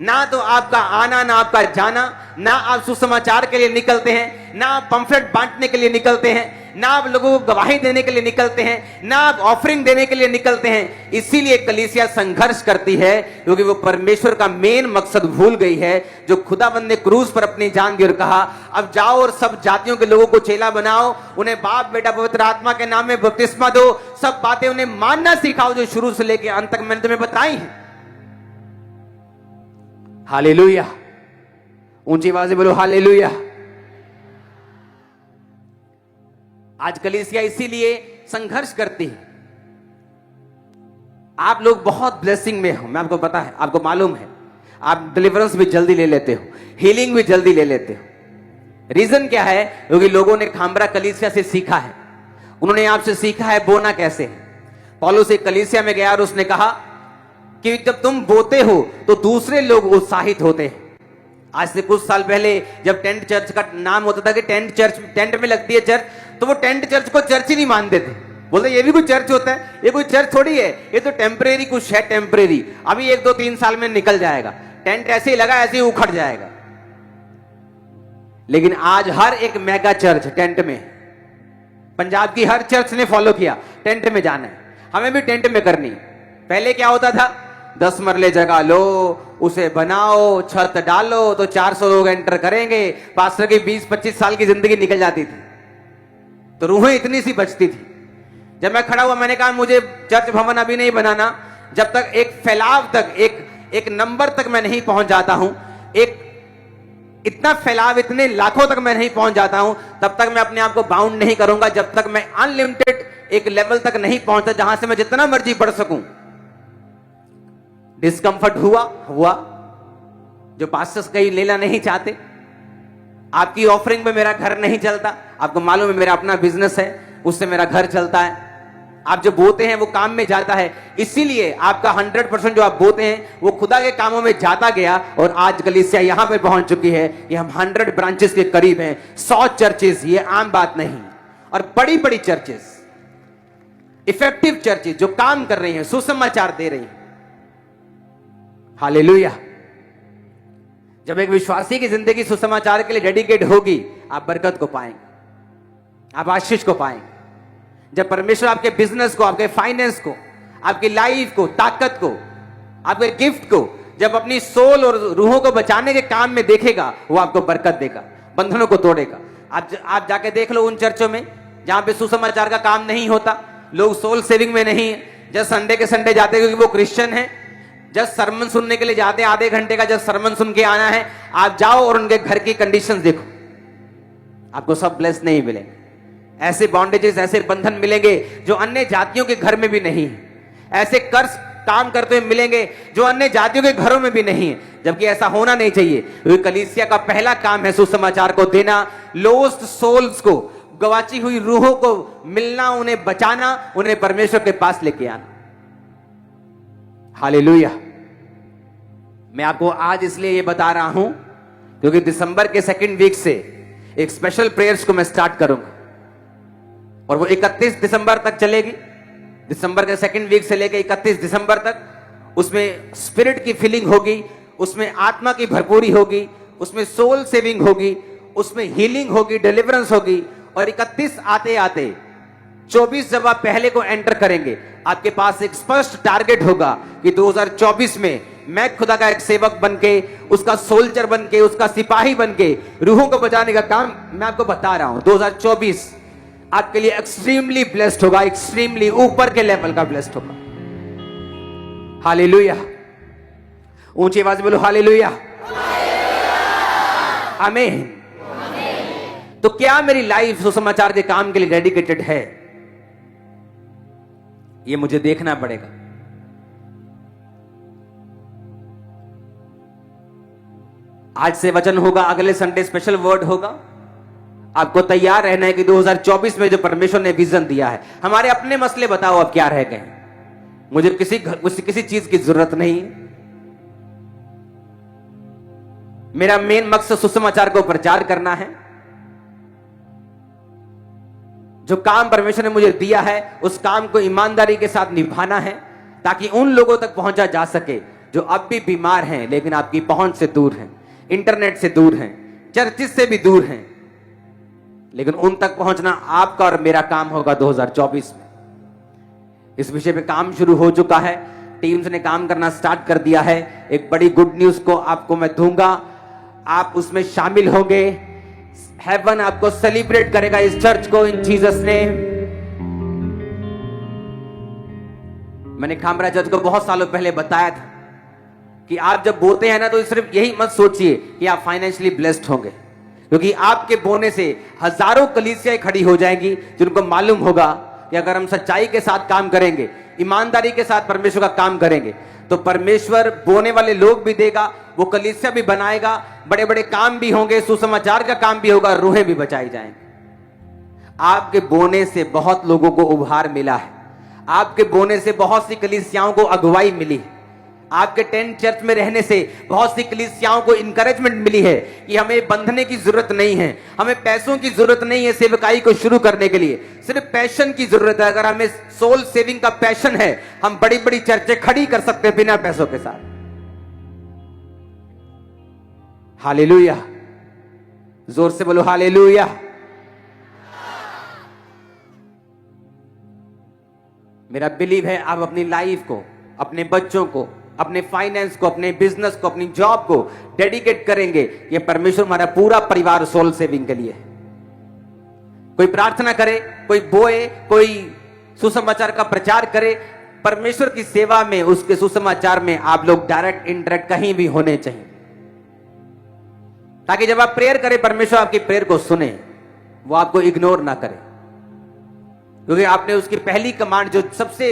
ना तो आपका आना, ना आपका जाना, ना आप सुसमाचार के लिए निकलते हैं, ना आप पंफलेट बांटने के लिए निकलते हैं, ना आप लोगों को गवाही देने के लिए निकलते हैं, ना आप ऑफरिंग देने के लिए निकलते हैं। इसीलिए कलीसिया संघर्ष करती है, क्योंकि वो परमेश्वर का मेन मकसद भूल गई है, जो खुदाबंद ने क्रूस पर अपनी जान दी और कहा, अब जाओ और सब जातियों के लोगों को चेला बनाओ, उन्हें बाप बेटा पवित्र आत्मा के नाम में बपतिस्मा दो, सब बातें उन्हें मानना सिखाओ जो शुरू से लेकर अंत तक मैंने तुम्हें बताई हैं। हालेलुया, ऊंची आवाज से बोलो हालेलुया। आज कलीसिया इसीलिए संघर्ष करती है। आप लोग बहुत ब्लेसिंग में हो, मैं आपको पता है, आपको मालूम है, आप डिलीवरेंस भी जल्दी ले लेते हो, हीलिंग भी जल्दी ले लेते हो, रीजन क्या है? क्योंकि लोगों ने खामरा कलीसिया से सीखा है, उन्होंने आपसे सीखा है बोना कैसे है। पौलुस एक कलीसिया में गया और उसने कहा कि जब तुम बोते हो तो दूसरे लोग उत्साहित होते हैं। आज से कुछ साल पहले जब टेंट चर्च का नाम होता था कि टेंट में लगती है चर्च, तो वो टेंट चर्च को चर्च ही नहीं मानते थे। बोलते ये भी कोई चर्च होता है? ये कोई चर्च थोड़ी है, ये तो टेम्परेरी कुछ है, टेम्परेरी, अभी 1 2 3 साल में निकल जाएगा। टेंट ऐसे ही लगा, ऐसे ही उखड़ जाएगा। लेकिन आज हर एक मेगा चर्च टेंट में, पंजाब की हर चर्च ने फॉलो किया, टेंट में जाना है, हमें भी टेंट में करनी। पहले क्या होता था? 10 मरले जगह लो, उसे बनाओ, छत डालो तो 400 लोग एंटर करेंगे, पास्टर की 20-25 साल की जिंदगी निकल जाती थी, तो रूहें इतनी सी बचती थी। जब मैं खड़ा हुआ, मैंने कहा मुझे चर्च भवन अभी नहीं बनाना, जब तक एक फैलाव तक, एक नंबर तक मैं नहीं पहुंच जाता हूं, एक इतना फैलाव, इतने लाखों तक मैं नहीं पहुंच जाता हूं, तब तक मैं अपने आप को बाउंड नहीं करूंगा, जब तक मैं अनलिमिटेड एक लेवल तक नहीं पहुंचता जहां से मैं जितना मर्जी बढ़ सकूं। डिस्कंफर्ट हुआ, जो पास्टर्स कहीं लेना नहीं चाहते। आपकी ऑफरिंग में मेरा घर नहीं चलता, आपको मालूम है मेरा अपना बिजनेस है, उससे मेरा घर चलता है। आप जो बोते हैं वो काम में जाता है, इसीलिए आपका 100% जो आप बोते हैं वो खुदा के कामों में जाता गया, और आज कलीसिया यहां पे पहुंच चुकी है कि हम 100 ब्रांचेस के करीब हैं, 100 चर्चेस, ये आम बात नहीं। और बड़ी बड़ी चर्चेस, इफेक्टिव चर्चेस जो काम कर रही हैं, सुसमाचार दे रही हैं। हालेलुया। जब एक विश्वासी की जिंदगी सुसमाचार के लिए डेडिकेट होगी, आप बरकत को पाएंगे, आप आशीष को पाएंगे। जब परमेश्वर आपके बिजनेस को, आपके फाइनेंस को, आपकी लाइफ को, ताकत को, आपके गिफ्ट को, जब अपनी सोल और रूहों को बचाने के काम में देखेगा, वो आपको बरकत देगा, बंधनों को तोड़ेगा। आप जाके देख लो उन चर्चों में जहां पे सुसमाचार का काम नहीं होता, लोग सोल सेविंग में नहीं है, जब संडे के संडे जाते क्योंकि वो क्रिश्चियन है, जब सरमन सुनने के लिए जाते, आधे घंटे का जब सरमन सुन के आना है, आप जाओ और उनके घर की कंडीशंस देखो, आपको सब ब्लेस नहीं मिलेंगे। ऐसे बॉन्डेजेस, ऐसे बंधन मिलेंगे जो अन्य जातियों के घर में भी नहीं है। ऐसे कर्ज काम करते हुए मिलेंगे जो अन्य जातियों के घरों में भी नहीं है, जबकि ऐसा होना नहीं चाहिए। क्योंकि कलीसिया का पहला काम है सुसमाचार को देना, लोस्ट सोल्स को, गवाची हुई रूहों को मिलना, उन्हें बचाना, उन्हें परमेश्वर के पास लेके आना। हालेलुया। मैं आपको आज इसलिए ये बता रहा हूं क्योंकि दिसंबर के 2nd वीक से एक स्पेशल प्रेयर्स को मैं स्टार्ट करूंगा, और वो 31 दिसंबर तक चलेगी। दिसंबर के 2nd वीक से लेकर 31 दिसंबर तक उसमें स्पिरिट की फीलिंग होगी, उसमें आत्मा की भरपूरी होगी, उसमें सोल सेविंग होगी, उसमें हीलिंग होगी, डिलीवरेंस होगी। और 31 आते आते 24 जब आप पहले को एंटर करेंगे, आपके पास एक स्पष्ट टारगेट होगा कि 2024 में मैं खुदा का एक सेवक बनके, उसका सोल्जर बनके, उसका सिपाही बनके रूहों को बचाने का काम मैं आपको बता रहा हूं। 2024 आपके लिए एक्सट्रीमली ब्लेस्ड होगा, एक्सट्रीमली ऊपर के लेवल का ब्लेस्ड होगा। हालेलुया। ऊंची आवाज बोलो हालेलुया, आमीन। तो क्या मेरी लाइफ सुसमाचार के काम के लिए डेडिकेटेड है? ये मुझे देखना पड़ेगा। आज से वचन होगा, अगले संडे स्पेशल वर्ड होगा। आपको तैयार रहना है कि 2024 में जो परमेश्वर ने विजन दिया है, हमारे अपने मसले बताओ अब क्या रह गए। मुझे किसी चीज की जरूरत नहीं है। मेरा मेन मकसद सुसमाचार को प्रचार करना है। जो काम परमेश्वर ने मुझे दिया है, उस काम को ईमानदारी के साथ निभाना है, ताकि उन लोगों तक पहुंचा जा सके जो अब भी बीमार हैं, लेकिन आपकी पहुंच से दूर हैं, इंटरनेट से दूर हैं, चर्चिस से भी दूर हैं, लेकिन उन तक पहुंचना आपका और मेरा काम होगा 2024 में। इस विषय पे काम शुरू हो चुका है, टीम्स ने काम करना स्टार्ट कर दिया है। एक बड़ी गुड न्यूज को आपको मैं दूंगा, आप उसमें शामिल होंगे। हेवन आपको सेलिब्रेट करेगा इस चर्च को, इन जीसस नेम। मैंने खामरा चर्च को बहुत सालों पहले बताया था कि आप जब बोते हैं ना, तो सिर्फ यही मत सोचिए कि आप फाइनेंशियली ब्लेस्ड होंगे, क्योंकि आपके बोने से हजारों कलीसियाएं खड़ी हो जाएंगी जिनको मालूम होगा कि अगर हम सच्चाई के साथ काम करेंगे, ईमानदारी के साथ परमेश्वर का काम करेंगे, तो परमेश्वर बोने वाले लोग भी देगा, वो कलीसिया भी बनाएगा, बड़े बड़े काम भी होंगे, सुसमाचार का काम भी होगा, रूहें भी बचाई जाएंगी। आपके बोने से बहुत लोगों को उभार मिला है, आपके बोने से बहुत सी कलीसियाओं को अगुवाई मिली है, आपके टेंट चर्च में रहने से बहुत सी कलीसियाओं को इंकरेजमेंट मिली है कि हमें बंधने की जरूरत नहीं है, हमें पैसों की जरूरत नहीं है सेवकाई को शुरू करने के लिए, सिर्फ पैशन की जरूरत है। अगर हमें सोल सेविंग का पैशन है, हम बड़ी बड़ी चर्चें खड़ी कर सकते हैं बिना पैसों के साथ। हालेलुया, जोर से बोलो हालेलुया। मेरा बिलीव है आप अपनी लाइफ को, अपने बच्चों को, अपने फाइनेंस को, अपने बिजनेस को, अपनी जॉब को डेडिकेट करेंगे। ये परमेश्वर हमारा पूरा परिवार सोल सेविंग के लिए है। कोई प्रार्थना करे, कोई बोए, कोई सुसमाचार का प्रचार करे, परमेश्वर की सेवा में, उसके सुसमाचार में आप लोग डायरेक्ट इनडायरेक्ट कहीं भी होने चाहिए, ताकि जब आप प्रेयर करें परमेश्वर आपकी प्रेयर को सुने, वो आपको इग्नोर ना करे। क्योंकि आपने उसकी पहली कमांड, जो सबसे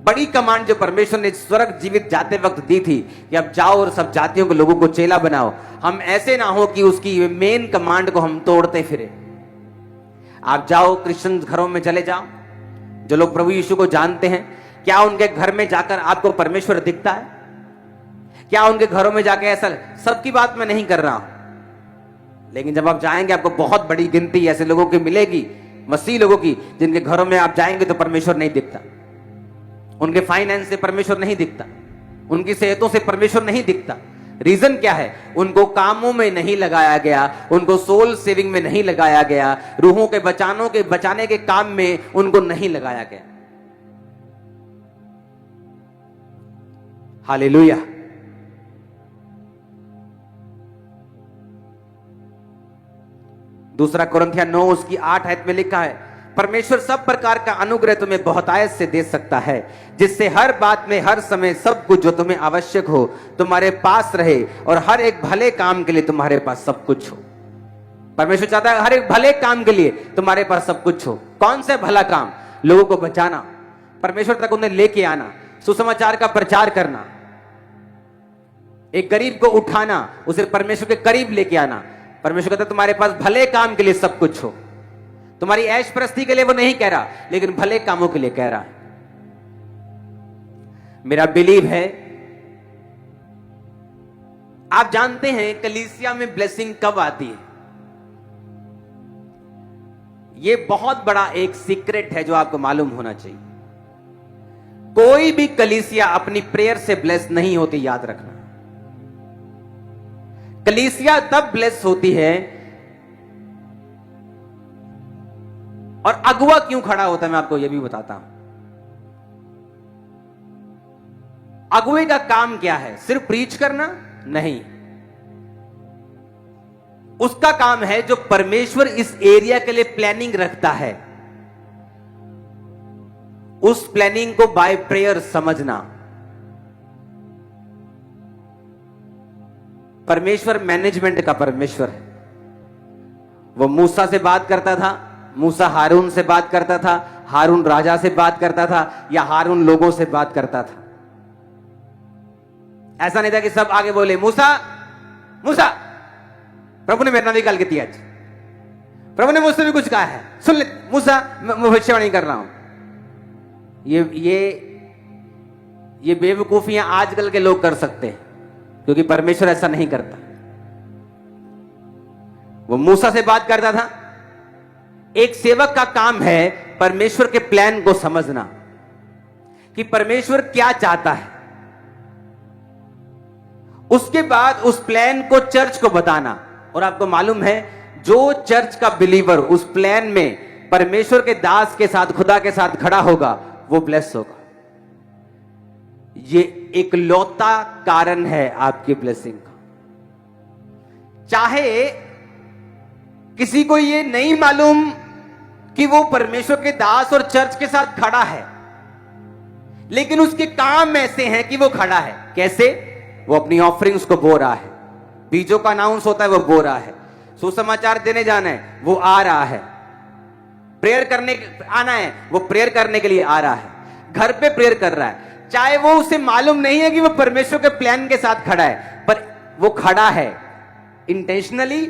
बड़ी कमांड जो परमेश्वर ने स्वर्ग जीवित जाते वक्त दी थी कि अब जाओ और सब जातियों के लोगों को चेला बनाओ, हम ऐसे ना हो कि उसकी मेन कमांड को हम तोड़ते फिरे। आप जाओ, क्रिश्चियन घरों में चले जाओ, जो लोग प्रभु यीशु को जानते हैं, क्या उनके घर में जाकर आपको परमेश्वर दिखता है? क्या उनके घरों में जाकर ऐसा, सबकी बात मैं नहीं कर रहा हूं, लेकिन जब आप जाएंगे आपको बहुत बड़ी गिनती ऐसे लोगों की मिलेगी, मसीह लोगों की, जिनके घरों में आप जाएंगे तो परमेश्वर नहीं दिखता, उनके फाइनेंस से परमेश्वर नहीं दिखता, उनकी सेहतों से परमेश्वर नहीं दिखता। रीजन क्या है? उनको कामों में नहीं लगाया गया, उनको सोल सेविंग में नहीं लगाया गया, रूहों के बचाने के काम में उनको नहीं लगाया गया। हालेलुया। दूसरा कोरिन्थियों 9 उसकी 8 आयत में लिखा है, परमेश्वर सब प्रकार का अनुग्रह तुम्हें बहुतायत से दे सकता है, जिससे हर बात में हर समय सब कुछ जो तुम्हें आवश्यक हो तुम्हारे पास रहे, और हर एक भले काम के लिए तुम्हारे पास सब कुछ हो। परमेश्वर चाहता है हर एक भले काम के लिए तुम्हारे पास सब कुछ हो। कौन सा भला काम? लोगों को बचाना, परमेश्वर तक उन्हें लेके आना, सुसमाचार का प्रचार करना, एक गरीब को उठाना, उसे परमेश्वर के करीब लेके आना। परमेश्वर कहता है तुम्हारे पास भले काम के लिए सब कुछ हो। तुम्हारी ऐश प्रस्ती के लिए वो नहीं कह रहा, लेकिन भले कामों के लिए कह रहा है। मेरा बिलीव है, आप जानते हैं कलीसिया में ब्लेसिंग कब आती है? ये बहुत बड़ा एक सीक्रेट है जो आपको मालूम होना चाहिए। कोई भी कलीसिया अपनी प्रेयर से ब्लेस नहीं होती, याद रखना। कलीसिया तब ब्लेस होती है, और अगुवा क्यों खड़ा होता है मैं आपको यह भी बताता हूं। अगुवे का काम क्या है? सिर्फ प्रीच करना नहीं, उसका काम है जो परमेश्वर इस एरिया के लिए प्लानिंग रखता है, उस प्लानिंग को बाय प्रेयर समझना। परमेश्वर मैनेजमेंट का परमेश्वर है। वो मूसा से बात करता था, मूसा हारून से बात करता था, हारून राजा से बात करता था, या हारून लोगों से बात करता था। ऐसा नहीं था कि सब आगे बोले मूसा मूसा, प्रभु ने मेरा नाम निकाल के दिया, प्रभु ने मुझसे भी कुछ कहा है, सुन ले मूसा, मैं भविष्यवाणी कर रहा हूं। ये बेवकूफियां आजकल के लोग कर सकते हैं, क्योंकि परमेश्वर ऐसा नहीं करता। वो मूसा से बात करता था। एक सेवक का काम है परमेश्वर के प्लान को समझना, कि परमेश्वर क्या चाहता है, उसके बाद उस प्लान को चर्च को बताना। और आपको मालूम है, जो चर्च का बिलीवर उस प्लान में परमेश्वर के दास के साथ, खुदा के साथ खड़ा होगा, वो ब्लेस होगा। ये एक लौता कारण है आपकी ब्लेसिंग का। चाहे किसी को ये नहीं मालूम कि वो परमेश्वर के दास और चर्च के साथ खड़ा है, लेकिन उसके काम ऐसे हैं कि वो खड़ा है। कैसे? वो अपनी ऑफरिंग्स को बो रहा है, बीजों का अनाउंस होता है वो बो रहा है, सुसमाचार देने जाना है वो आ रहा है, प्रेयर करने आना है, वो प्रेयर करने के लिए आ रहा है, घर पे प्रेयर कर रहा है, चाहे वो उसे मालूम नहीं है कि वो परमेश्वर के प्लान के साथ खड़ा है, पर वो खड़ा है इंटेंशनली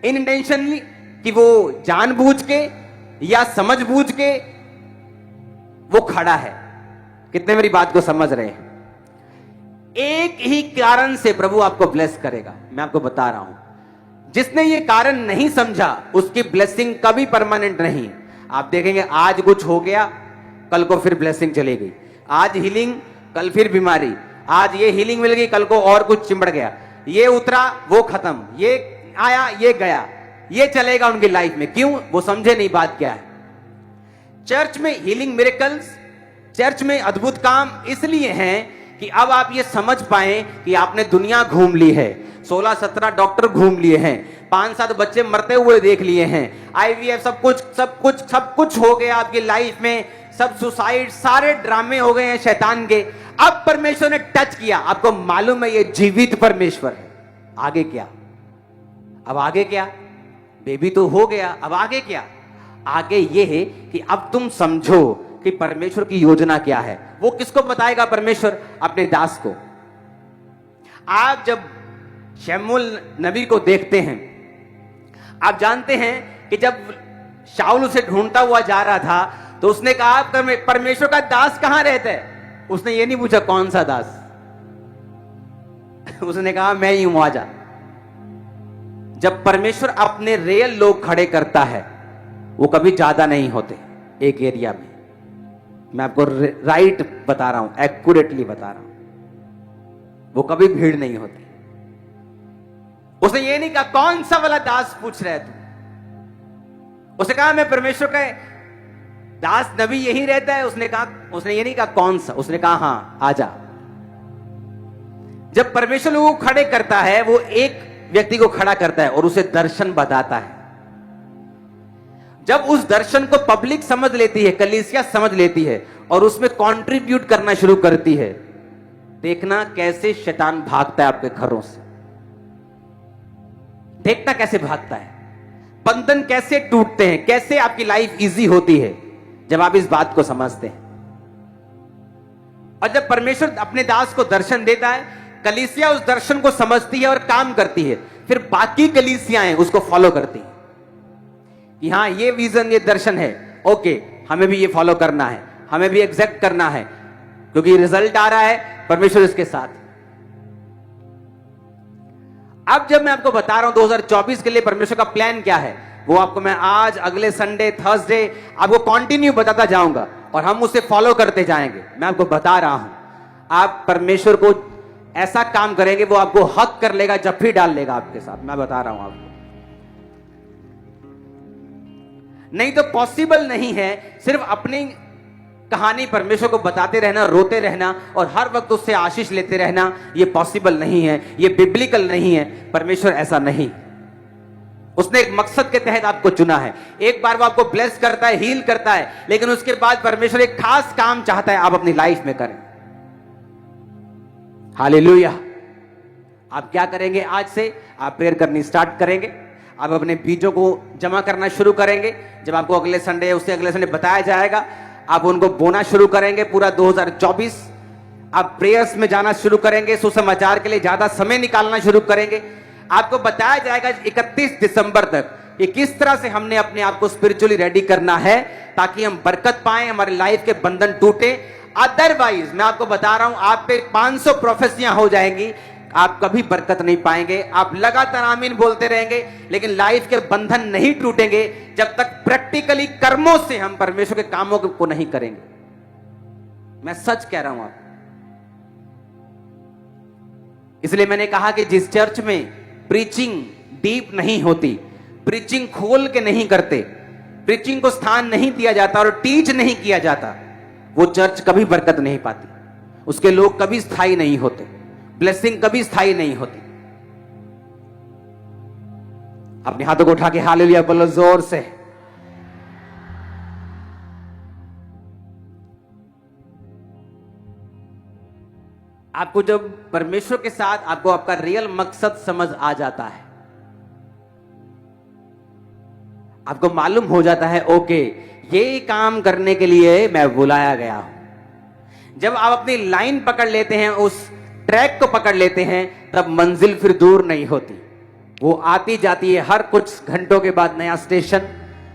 इनइंटेंशनली, कि वो जानबूझ के या समझबूझ के वो खड़ा है। कितने मेरी बात को समझ रहे हैं? एक ही कारण से प्रभु आपको ब्लेस करेगा, मैं आपको बता रहा हूं। जिसने ये कारण नहीं समझा उसकी ब्लेसिंग कभी परमानेंट नहीं। आप देखेंगे आज कुछ हो गया, कल को फिर ब्लेसिंग चली गई, आज हीलिंग, कल फिर बीमारी, आज ये हीलिंग मिल गई, कल को और कुछ चिमड़ गया, ये उतरा वो खत्म, ये आया ये गया, ये चलेगा उनकी लाइफ में। क्यों? वो समझे नहीं बात क्या है। चर्च में हीलिंग मिरेकल्स, चर्च में अद्भुत काम इसलिए हैं कि अब आप ये समझ पाए कि आपने दुनिया घूम ली है, 16-17 डॉक्टर घूम लिए हैं, 5-7 बच्चे मरते हुए देख लिए हैं, IVF सब कुछ हो गया आपकी लाइफ में, सब सुसाइड, सारे ड्रामे हो गए हैं शैतान के। अब परमेश्वर ने टच किया, आपको मालूम है ये जीवित परमेश्वर है। आगे क्या? अब आगे क्या? बेबी तो हो गया, अब आगे क्या? आगे ये है कि अब तुम समझो कि परमेश्वर की योजना क्या है। वो किसको बताएगा? परमेश्वर अपने दास को। आप जब शमूएल नबी को देखते हैं, आप जानते हैं कि जब शाऊल उसे ढूंढता हुआ जा रहा था तो उसने कहा परमेश्वर का दास कहां रहता है? उसने ये नहीं पूछा कौन सा दास उसने कहा मैं ही हूं, आजा। जब परमेश्वर अपने रियल लोग खड़े करता है वो कभी ज्यादा नहीं होते एक एरिया में। मैं आपको राइट बता रहा हूं, एक्यूरेटली बता रहा हूं, वो कभी भीड़ नहीं होती। उसने ये नहीं कहा कौन सा वाला दास पूछ रहा है तू, उसने कहा मैं परमेश्वर का दास नबी यही रहता है। उसने ये नहीं कहा कौन सा, उसने कहा हां आजा। जब परमेश्वर लोगों को खड़े करता है वो एक व्यक्ति को खड़ा करता है और उसे दर्शन बताता है। जब उस दर्शन को पब्लिक समझ लेती है, कलीसिया समझ लेती है और उसमें कंट्रीब्यूट करना शुरू करती है, देखना कैसे शैतान भागता है आपके घरों से। देखना कैसे भागता है, बंधन कैसे टूटते हैं, कैसे आपकी लाइफ इजी होती है जब आप इस बात को समझते हैं। और जब परमेश्वर अपने दास को दर्शन देता है, कलीसिया उस दर्शन को समझती है और काम करती है, फिर बाकी कलीसियाएं उसको फॉलो करती हैं कि हाँ ये विजन, ये दर्शन है, ओके हमें भी ये फॉलो करना है, हमें भी एग्जैक्ट करना है, क्योंकि रिजल्ट आ रहा है, परमेश्वर इसके साथ। अब जब मैं आपको बता रहा हूं 2024 के लिए परमेश्वर का प्लान क्या है, वो आपको मैं आज, अगले संडे, थर्सडे आपको कंटिन्यू बताता जाऊंगा और हम उसे फॉलो करते जाएंगे। मैं आपको बता रहा हूं, आप परमेश्वर को ऐसा काम करेंगे वो आपको हक कर लेगा, जब भी डाल लेगा आपके साथ। मैं बता रहा हूं आपको, नहीं तो पॉसिबल नहीं है सिर्फ अपनी कहानी परमेश्वर को बताते रहना, रोते रहना और हर वक्त उससे आशीष लेते रहना। ये पॉसिबल नहीं है, ये बिब्लिकल नहीं है। परमेश्वर ऐसा नहीं, उसने एक मकसद के तहत आपको चुना है। एक बार वो आपको ब्लेस करता है, हील करता है, लेकिन उसके बाद परमेश्वर एक खास काम चाहता है आप अपनी लाइफ में करें। हालेलुया। आप क्या करेंगे? आज से आप प्रेयर करनी स्टार्ट करेंगे, आप अपने बीजों को जमा करना शुरू करेंगे। जब आपको अगले संडे, उससे अगले संडे बताया जाएगा, आप उनको बोना शुरू करेंगे। पूरा 2024 आप प्रेयर्स में जाना शुरू करेंगे, सुसमाचार के लिए ज्यादा समय निकालना शुरू करेंगे। आपको बताया जाएगा 31 दिसंबर तक कि किस तरह से हमने अपने आप को स्पिरिचुअली रेडी करना है ताकि हम बरकत पाएं, हमारी लाइफ के बंधन टूटे। अदरवाइज मैं आपको बता रहा हूं, आप पे 500 प्रोफेसियां हो जाएंगी, आप कभी बरकत नहीं पाएंगे। आप लगातार आमीन बोलते रहेंगे, लेकिन लाइफ के बंधन नहीं टूटेंगे जब तक प्रैक्टिकली कर्मों से हम परमेश्वर के कामों को नहीं करेंगे। मैं सच कह रहा हूं आप। इसलिए मैंने कहा कि जिस चर्च में प्रीचिंग डीप नहीं होती, प्रीचिंग खोल के नहीं करते, प्रीचिंग को स्थान नहीं दिया जाता और टीच नहीं किया जाता, वो चर्च कभी बरकत नहीं पाती, उसके लोग कभी स्थायी नहीं होते, ब्लेसिंग कभी स्थायी नहीं होती। अपने हाथों को उठा के हालेलुया बोलो जोर से। आपको जब परमेश्वर के साथ आपको आपका रियल मकसद समझ आ जाता है, आपको मालूम हो जाता है ओके, ये काम करने के लिए मैं बुलाया गया हूं। जब आप अपनी लाइन पकड़ लेते हैं, उस ट्रैक को पकड़ लेते हैं, तब मंजिल फिर दूर नहीं होती, वो आती जाती है। हर कुछ घंटों के बाद नया स्टेशन,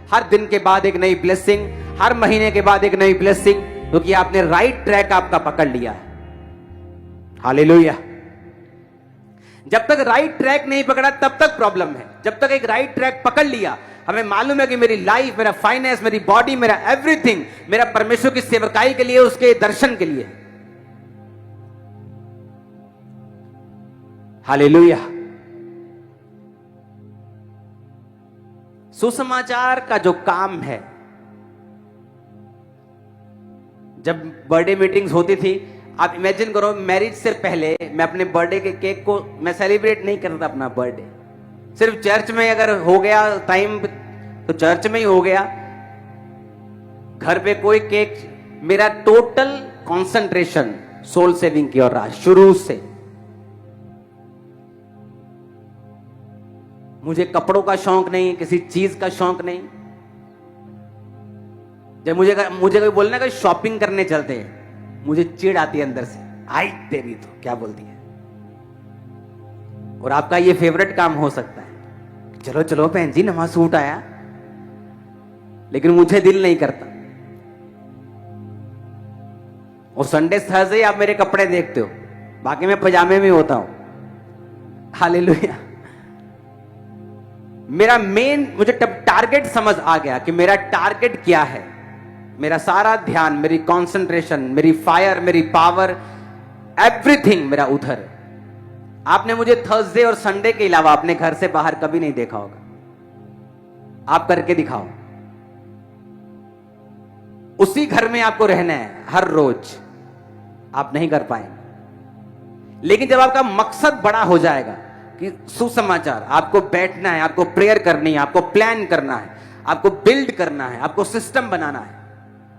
हर दिन के बाद एक नई ब्लेसिंग, हर महीने के बाद एक नई ब्लेसिंग, क्योंकि आपने राइट ट्रैक आपका पकड़ लिया है। हालेलुया। जब तक राइट ट्रैक नहीं पकड़ा तब तक प्रॉब्लम है। जब तक एक राइट ट्रैक पकड़ लिया, हमें मालूम है कि मेरी लाइफ, मेरा फाइनेंस, मेरी बॉडी, मेरा एवरीथिंग, मेरा परमेश्वर की सेवकाई के लिए, उसके दर्शन के लिए। हालेलुया। सुसमाचार का जो काम है, जब बर्थडे मीटिंग्स होती थी, आप इमेजिन करो, मैरिज से पहले मैं अपने बर्थडे के केक को मैं सेलिब्रेट नहीं करता था। अपना बर्थडे सिर्फ चर्च में अगर हो गया टाइम तो चर्च में ही हो गया, घर पे कोई केक। मेरा टोटल कंसंट्रेशन सोल सेविंग की ओर रहा शुरू से। मुझे कपड़ों का शौक नहीं, किसी चीज का शौक नहीं। जब मुझे कोई बोलना कि शॉपिंग करने चलते हैं, मुझे चिढ़ आती है अंदर से, आई तेरी तो क्या बोलती है। और आपका ये फेवरेट काम हो सकता है, चलो चलो बहन जी नवा सूट आया, लेकिन मुझे दिल नहीं करता। और संडे थर्सडे आप मेरे कपड़े देखते हो, बाकी मैं पजामे में होता हूं। हालेलुया। मेरा मेन, मुझे तब टारगेट समझ आ गया कि मेरा टारगेट क्या है। मेरा सारा ध्यान, मेरी कंसंट्रेशन, मेरी फायर, मेरी पावर, एवरीथिंग मेरा उधर। आपने मुझे थर्सडे और संडे के अलावा अपने घर से बाहर कभी नहीं देखा होगा। आप करके दिखाओ। उसी घर में आपको रहना है हर रोज, आप नहीं कर पाएंगे। लेकिन जब आपका मकसद बड़ा हो जाएगा कि सुसमाचार, आपको बैठना है, आपको प्रेयर करनी है, आपको प्लान करना है, आपको बिल्ड करना है, आपको सिस्टम बनाना है,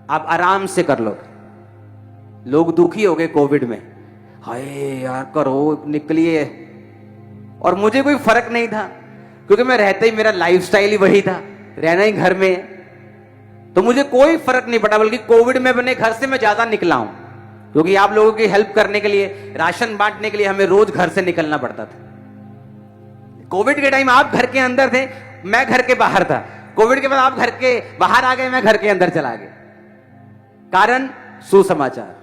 आप आराम से कर लोगे। लोग दुखी हो गए कोविड में, हाय यार करो निकलिए, और मुझे कोई फर्क नहीं था, क्योंकि मैं रहता ही, मेरा लाइफस्टाइल ही वही था, रहना ही घर में, तो मुझे कोई फर्क नहीं पड़ा। बल्कि कोविड में अपने घर से मैं ज्यादा निकला हूं, क्योंकि आप लोगों की हेल्प करने के लिए, राशन बांटने के लिए हमें रोज घर से निकलना पड़ता था। कोविड के टाइम आप घर के अंदर थे, मैं घर के बाहर था। कोविड के बाद आप घर के बाहर आ गए, मैं घर के अंदर चला गया। कारण सुसमाचार,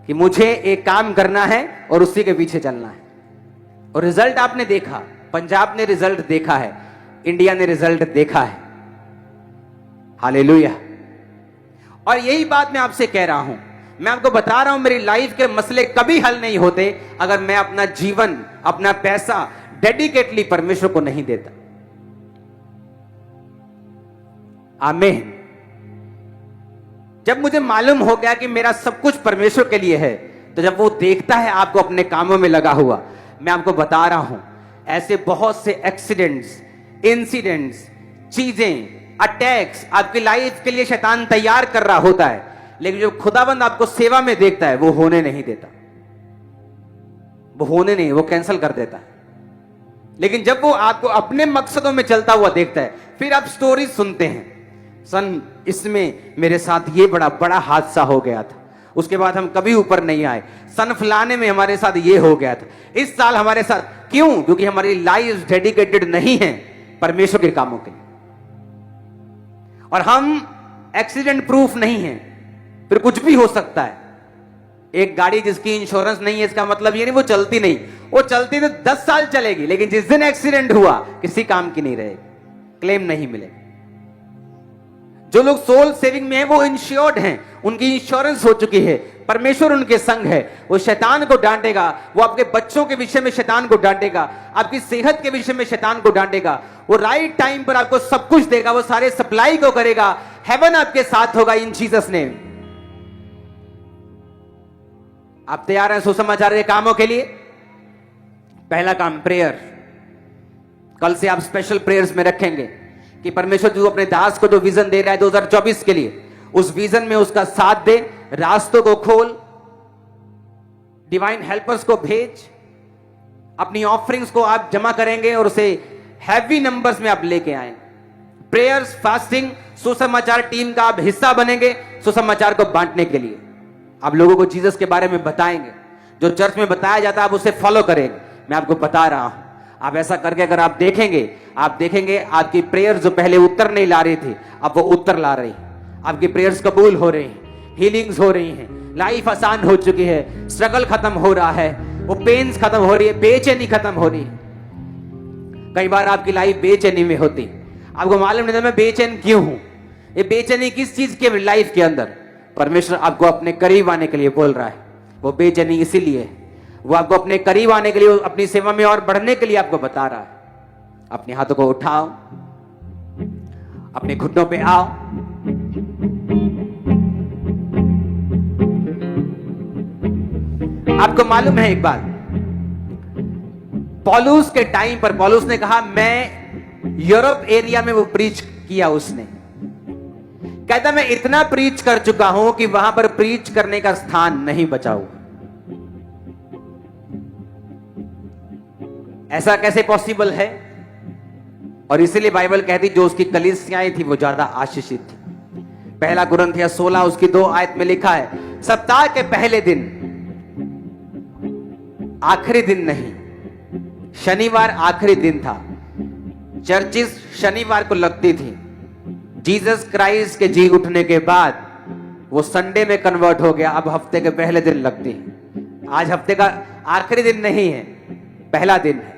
कि मुझे एक काम करना है और उसी के पीछे चलना है। और रिजल्ट आपने देखा, पंजाब ने रिजल्ट देखा है, इंडिया ने रिजल्ट देखा है। हालेलुया। और यही बात मैं आपसे कह रहा हूं, मैं आपको बता रहा हूं, मेरी लाइफ के मसले कभी हल नहीं होते अगर मैं अपना जीवन, अपना पैसा डेडिकेटली परमेश्वर को नहीं देता। आमीन। जब मुझे मालूम हो गया कि मेरा सब कुछ परमेश्वर के लिए है, तो जब वो देखता है आपको अपने कामों में लगा हुआ, मैं आपको बता रहा हूं, ऐसे बहुत से एक्सीडेंट्स, इंसिडेंट्स, चीजें, अटैक्स आपकी लाइफ के लिए शैतान तैयार कर रहा होता है, लेकिन जो खुदाबंद आपको सेवा में देखता है, वो होने नहीं देता। वो होने नहीं, वो कैंसिल कर देता है। लेकिन जब वो आपको अपने मकसदों में चलता हुआ देखता है, फिर आप स्टोरी सुनते हैं, सन इसमें मेरे साथ ये बड़ा बड़ा हादसा हो गया था, उसके बाद हम कभी ऊपर नहीं आए, सन फलाने में हमारे साथ ये हो गया था, इस साल हमारे साथ। क्यों? क्योंकि हमारी लाइफ डेडिकेटेड नहीं है परमेश्वर के कामों के लिए, और हम एक्सीडेंट प्रूफ नहीं है। फिर कुछ भी हो सकता है। एक गाड़ी जिसकी इंश्योरेंस नहीं है, इसका मतलब ये नहीं वो चलती नहीं, वो चलती तो 10 साल चलेगी, लेकिन जिस दिन एक्सीडेंट हुआ किसी काम की नहीं रहेगी, क्लेम नहीं मिलेगा। जो लोग सोल सेविंग में हैं, वो इंश्योर्ड हैं, उनकी इंश्योरेंस हो चुकी है, परमेश्वर उनके संग है। वो शैतान को डांटेगा, वो आपके बच्चों के विषय में शैतान को डांटेगा, आपकी सेहत के विषय में शैतान को डांटेगा, वो राइट टाइम पर आपको सब कुछ देगा, वो सारे सप्लाई को करेगा। हेवन आपके साथ होगा इन जीसस नेम। आप तैयार हैं सुसमाचार के कामों के लिए? पहला काम प्रेयर। कल से आप स्पेशल प्रेयर्स में रखेंगे कि परमेश्वर जो अपने दास को जो विजन दे रहा है 2024 के लिए, उस विजन में उसका साथ दे, रास्तों को खोल, डिवाइन हेल्पर्स को भेज, अपनी ऑफरिंग्स को आप जमा करेंगे और उसे हैवी नंबर्स में आप लेके आए। प्रेयर्स, फास्टिंग, सुसमाचार टीम का आप हिस्सा बनेंगे सुसमाचार को बांटने के लिए। आप लोगों को जीसस के बारे में बताएंगे, जो चर्च में बताया जाता है आप उसे फॉलो करेंगे। मैं आपको बता रहा हूं, आप ऐसा करके अगर आप देखेंगे आपकी प्रेयर जो पहले उत्तर नहीं ला रही थी अब वो उत्तर ला रही है। आपकी प्रेयर्स कबूल हो रही हैं, हीलिंग्स हो रही हैं, लाइफ आसान हो चुकी है, स्ट्रगल खत्म हो रहा है, वो पेन्स खत्म हो रही है, बेचैनी खत्म हो रही है। कई बार आपकी लाइफ बेचैनी में होती, आपको मालूम नहीं था मैं बेचैन क्यों हूं। ये बेचैनी किस चीज के लाइफ के अंदर? परमेश्वर आपको अपने करीब आने के लिए बोल रहा है। वो बेचैनी इसीलिए है, वो आपको अपने करीब आने के लिए, अपनी सेवा में और बढ़ने के लिए आपको बता रहा है। अपने हाथों को उठाओ, अपने घुटनों पे आओ, आपको मालूम है एक बात, पौलुस के टाइम पर पौलुस ने कहा, मैं यूरोप एरिया में वो प्रीच किया। उसने कहता मैं इतना प्रीच कर चुका हूं कि वहां पर प्रीच करने का स्थान नहीं बचा हुआ। ऐसा कैसे पॉसिबल है? और इसीलिए बाइबल कहती जो उसकी कलीसियाएं थी वो ज्यादा आशीषित थी। पहला कुरिन्थियों 16 उसकी 2 आयत में लिखा है, सप्ताह के पहले दिन, आखिरी दिन नहीं, शनिवार आखिरी दिन था। चर्चिस शनिवार को लगती थी। जीसस क्राइस्ट के जी उठने के बाद वो संडे में कन्वर्ट हो गया, अब हफ्ते के पहले दिन लगती है। आज हफ्ते का आखिरी दिन नहीं है, पहला दिन है।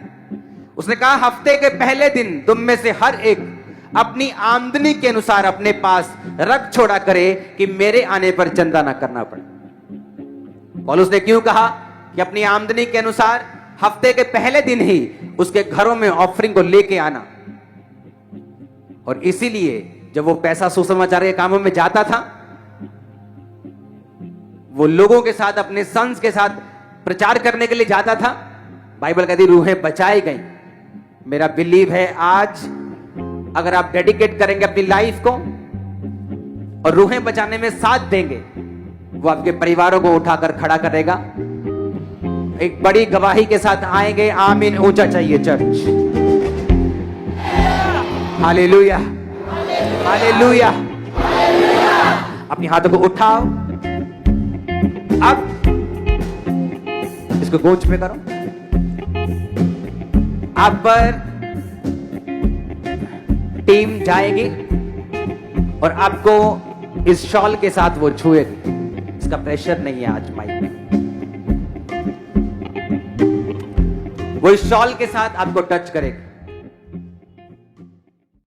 उसने कहा हफ्ते के पहले दिन तुम में से हर एक अपनी आमदनी के अनुसार अपने पास रख छोड़ा करे कि मेरे आने पर चंदा ना करना पड़े। पौलुस ने क्यों कहा कि अपनी आमदनी के अनुसार हफ्ते के पहले दिन ही उसके घरों में ऑफरिंग को लेके आना? और इसीलिए जब वो पैसा सुसमाचार के कामों में जाता था, वो लोगों के साथ, अपने सन्स के साथ प्रचार करने के लिए जाता था। बाइबल कहती रूहें बचाई गई। मेरा बिलीव है आज अगर आप डेडिकेट करेंगे अपनी लाइफ को और रूहें बचाने में साथ देंगे, वो आपके परिवारों को उठाकर खड़ा करेगा। एक बड़ी गवाही के साथ आएंगे। आमीन ऊंचा चाहिए चर्च। Hallelujah, hallelujah. अपने हाथों को उठाओ, अब इसको गूंज पे करो। आप पर टीम जाएगी और आपको इस शॉल के साथ वो छुएगी। इसका प्रेशर नहीं है आज माइक में। वो इस शॉल के साथ आपको टच करेगा।